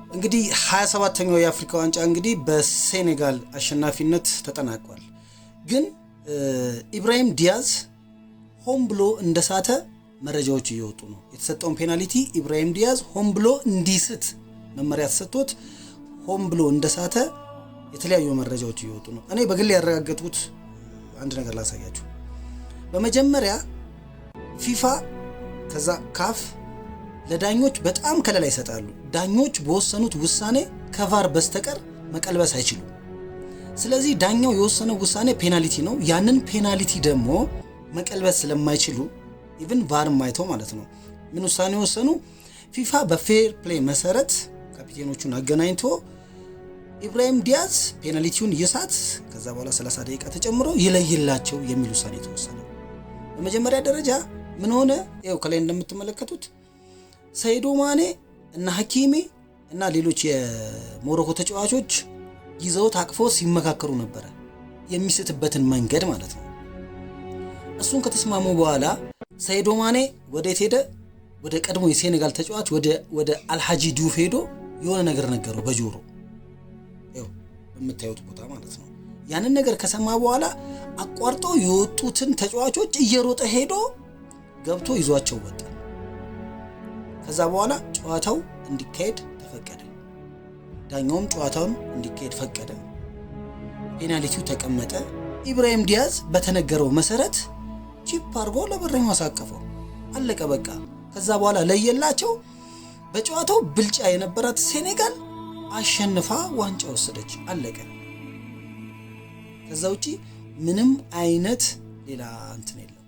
እንግዲህ 27ኛው የአፍሪካ ዋንጫ እንግዲህ በሴኔጋል አሸናፊነት ተጠናቋል። ግን ኢብራሂም ዲያዝ ሆን ብሎ እንደሳተ መረጃዎች እየወጡ ነው። የተሰጠውን ፔናልቲ ኢብራሂም ዲያዝ ሆን ብሎ እንዲስት መመሪያ ተሰጥቶት ሆን ብሎ እንደሳተ የተለያዩ መረጃዎች እየወጡ ነው። እኔ በግል ያረጋገጥኩት አንድ ነገር ላሳያችሁ። በመጀመሪያ ፊፋ ከዛ ካፍ ለዳኞች በጣም ከለላ ይሰጣሉ። ዳኞች በወሰኑት ውሳኔ ከቫር በስተቀር መቀልበስ አይችሉም። ስለዚህ ዳኛው የወሰነው ውሳኔ ፔናልቲ ነው። ያንን ፔናልቲ ደግሞ መቀልበስ ስለማይችሉ ኢቭን ቫር ማይተው ማለት ነው ምን ውሳኔ ወሰኑ? ፊፋ በፌር ፕሌይ መሰረት ካፒቴኖቹን አገናኝቶ ኢብራሂም ዲያዝ ፔናልቲውን ይሳት፣ ከዛ በኋላ 30 ደቂቃ ተጨምሮ ይለይላቸው የሚል ውሳኔ ተወሰነ። በመጀመሪያ ደረጃ ምን ሆነ? ይኸው ከላይ እንደምትመለከቱት ሰይዶ ማኔ እና ሐኪሚ እና ሌሎች የሞሮኮ ተጫዋቾች ይዘውት አቅፎ ሲመካከሩ ነበር፣ የሚስትበትን መንገድ ማለት ነው። እሱን ከተስማሙ በኋላ ሰይዶ ማኔ ወዴት ሄደ? ወደ ቀድሞ የሴኔጋል ተጫዋች ወደ አልሃጂ ዲዩፍ ሄዶ የሆነ ነገር ነገረው በጆሮ፣ ይኸው በምታዩት ቦታ ማለት ነው። ያንን ነገር ከሰማ በኋላ አቋርጦ የወጡትን ተጫዋቾች እየሮጠ ሄዶ ገብቶ ይዟቸው ወጣ። ከዛ በኋላ ጨዋታው እንዲካሄድ ተፈቀደ። ዳኛውም ጨዋታውን እንዲካሄድ ፈቀደ። ፔናልቲው ተቀመጠ። ኢብራሂም ዲያዝ በተነገረው መሰረት ቺፕ አድርጎ ለበረኛው አሳቀፈው። አለቀ በቃ። ከዛ በኋላ ለየላቸው። በጨዋታው ብልጫ የነበራት ሴኔጋል አሸንፋ ዋንጫ ወሰደች። አለቀ። ከዛ ውጪ ምንም አይነት ሌላ እንትን የለም።